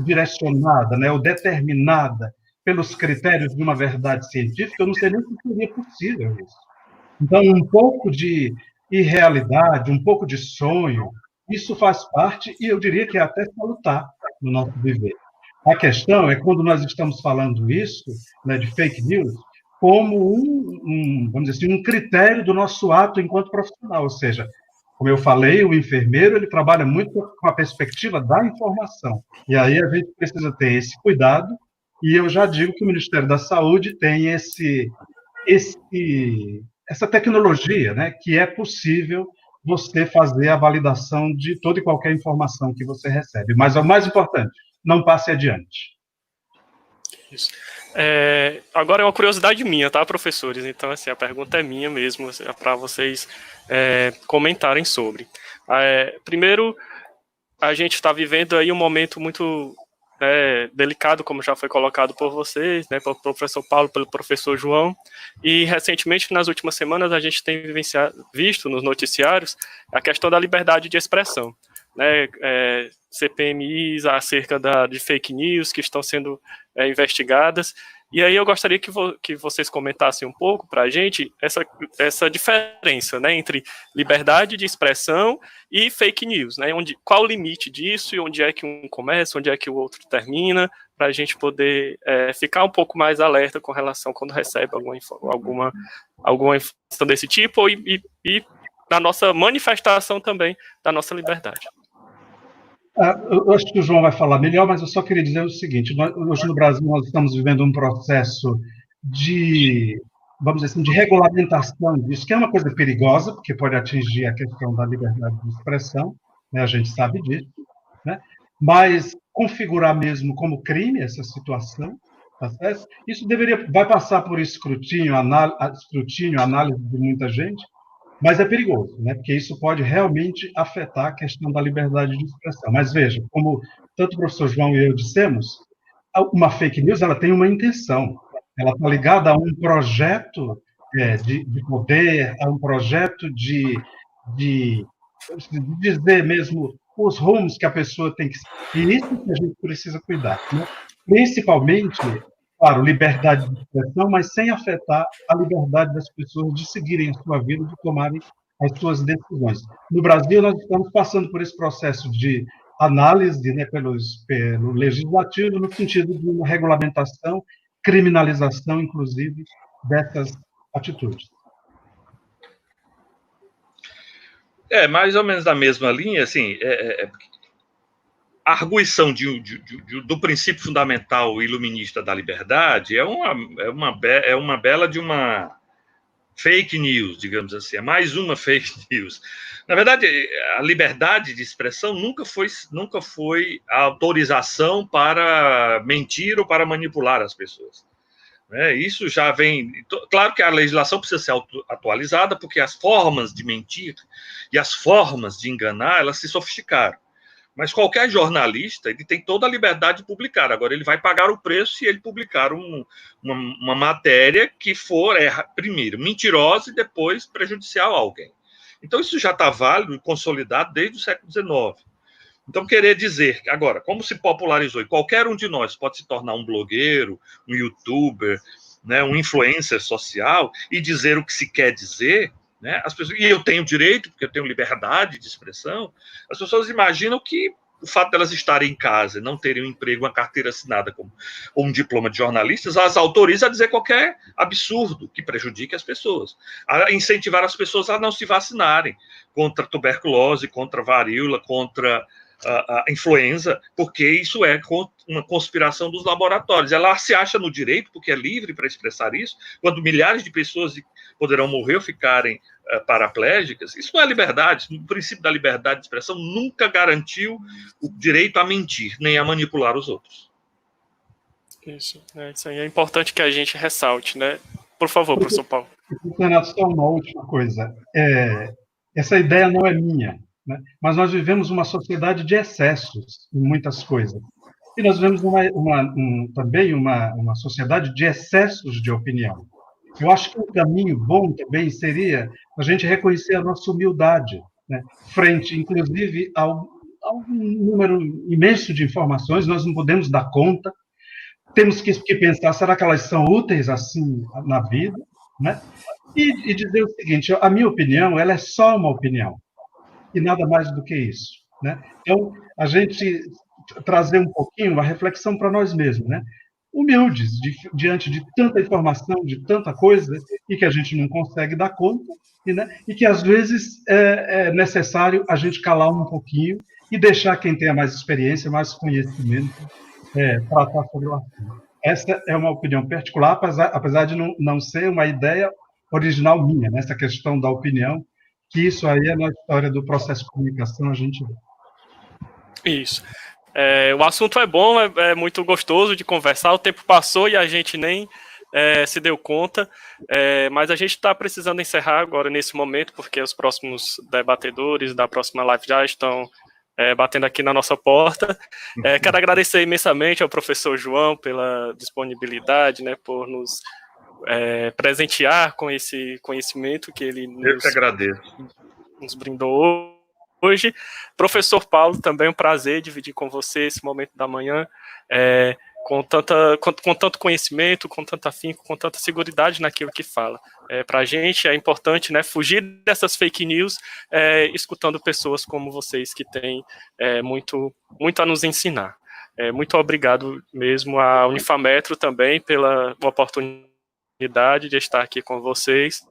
direcionada, né, ou determinada pelos critérios de uma verdade científica, eu não sei nem se seria possível isso. Então, um pouco de irrealidade, um pouco de sonho, isso faz parte, e eu diria que é até salutar no nosso viver. A questão é quando nós estamos falando isso, né, de fake news, como vamos dizer assim, um critério do nosso ato enquanto profissional, ou seja, como eu falei, o enfermeiro ele trabalha muito com a perspectiva da informação. E aí a gente precisa ter esse cuidado, e eu já digo que o Ministério da Saúde tem essa tecnologia, né, que é possível você fazer a validação de toda e qualquer informação que você recebe. Mas o mais importante, não passe adiante. Isso. Agora é uma curiosidade minha, tá, professores? Então, assim, a pergunta é minha mesmo, assim, para vocês comentarem sobre. Primeiro, a gente está vivendo aí um momento muito delicado, como já foi colocado por vocês, né, pelo professor Paulo, pelo professor João, e recentemente, nas últimas semanas, a gente tem visto nos noticiários a questão da liberdade de expressão, né, CPMIs acerca de fake news que estão sendo investigadas, e aí eu gostaria que vocês comentassem um pouco para a gente essa diferença, né, entre liberdade de expressão e fake news, né, qual o limite disso e onde é que um começa, onde é que o outro termina, para a gente poder ficar um pouco mais alerta com relação quando recebe alguma informação desse tipo e na nossa manifestação também da nossa liberdade. Eu acho que o João vai falar melhor, mas eu só queria dizer o seguinte: hoje no Brasil nós estamos vivendo um processo de, vamos dizer assim, de regulamentação disso, que é uma coisa perigosa, porque pode atingir a questão da liberdade de expressão, né, a gente sabe disso, né, mas configurar mesmo como crime essa situação, tá certo? Isso vai passar por escrutínio, análise de muita gente, mas é perigoso, né? Porque isso pode realmente afetar a questão da liberdade de expressão. Mas veja, como tanto o professor João e eu dissemos, uma fake news ela tem uma intenção, ela está ligada a um projeto de poder, a um projeto de dizer mesmo os rumos que a pessoa tem que seguir. E isso que a gente precisa cuidar, né? Principalmente, claro, liberdade de expressão, mas sem afetar a liberdade das pessoas de seguirem a sua vida, de tomarem as suas decisões. No Brasil, nós estamos passando por esse processo de análise, né, pelo legislativo, no sentido de uma regulamentação, criminalização, inclusive, dessas atitudes. Mais ou menos da mesma linha, assim, a arguição do princípio fundamental iluminista da liberdade é uma bela de uma fake news, digamos assim, é mais uma fake news. Na verdade, a liberdade de expressão nunca foi a autorização para mentir ou para manipular as pessoas. Isso já vem... Claro que a legislação precisa ser atualizada, porque as formas de mentir e as formas de enganar, elas se sofisticaram. Mas qualquer jornalista, ele tem toda a liberdade de publicar. Agora, ele vai pagar o preço se ele publicar uma matéria que for, primeiro, mentirosa e depois prejudicial a alguém. Então, isso já está válido e consolidado desde o século XIX. Então, querer dizer, agora, como se popularizou, e qualquer um de nós pode se tornar um blogueiro, um youtuber, né, um influencer social, e dizer o que se quer dizer, né, as pessoas, e eu tenho direito, porque eu tenho liberdade de expressão, as pessoas imaginam que o fato delas estarem em casa e não terem um emprego, uma carteira assinada ou um diploma de jornalistas, as autoriza a dizer qualquer absurdo que prejudique as pessoas, a incentivar as pessoas a não se vacinarem contra tuberculose, contra varíola, contra a influenza, porque isso é uma conspiração dos laboratórios. Ela se acha no direito, porque é livre para expressar isso, quando milhares de pessoas poderão morrer ou ficarem paraplégicas. Isso não é liberdade. O princípio da liberdade de expressão nunca garantiu o direito a mentir, nem a manipular os outros. Isso aí é importante que a gente ressalte, né? Por favor, professor Paulo. Renato, só uma última coisa. Essa ideia não é minha, né? Mas nós vivemos uma sociedade de excessos em muitas coisas. E nós vivemos também uma sociedade de excessos de opinião. Eu acho que um caminho bom também seria a gente reconhecer a nossa humildade, né? Frente, inclusive, a um número imenso de informações, nós não podemos dar conta. Temos que pensar, será que elas são úteis assim na vida, né? E dizer o seguinte: a minha opinião, ela é só uma opinião e nada mais do que isso, né? Então, a gente trazer um pouquinho uma reflexão para nós mesmos, né? Humildes diante de tanta informação, de tanta coisa, e que a gente não consegue dar conta, né? E que às vezes é necessário a gente calar um pouquinho e deixar quem tenha mais experiência, mais conhecimento, tratar sobre o assunto. Essa é uma opinião particular, apesar de não ser uma ideia original minha, nessa questão da opinião, que isso aí é na história do processo de comunicação, a gente vê. Isso. O assunto é bom, é muito gostoso de conversar, o tempo passou e a gente nem se deu conta, mas a gente está precisando encerrar agora nesse momento, porque os próximos debatedores da próxima live já estão batendo aqui na nossa porta. Quero agradecer imensamente ao professor João pela disponibilidade, né, por nos presentear com esse conhecimento que ele nos brindou hoje. Professor Paulo, também um prazer dividir com você esse momento da manhã, com tanto conhecimento, com tanto afinco, com tanta seguridade naquilo que fala. Para a gente é importante, né, fugir dessas fake news, escutando pessoas como vocês que têm muito a nos ensinar. Muito obrigado mesmo à Unifametro também pela oportunidade de estar aqui com vocês.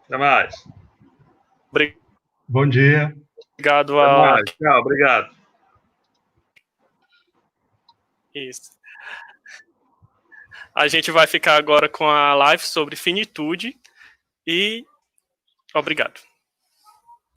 Até mais. Bom dia. Obrigado. Tchau, obrigado. Isso. A gente vai ficar agora com a live sobre finitude e obrigado.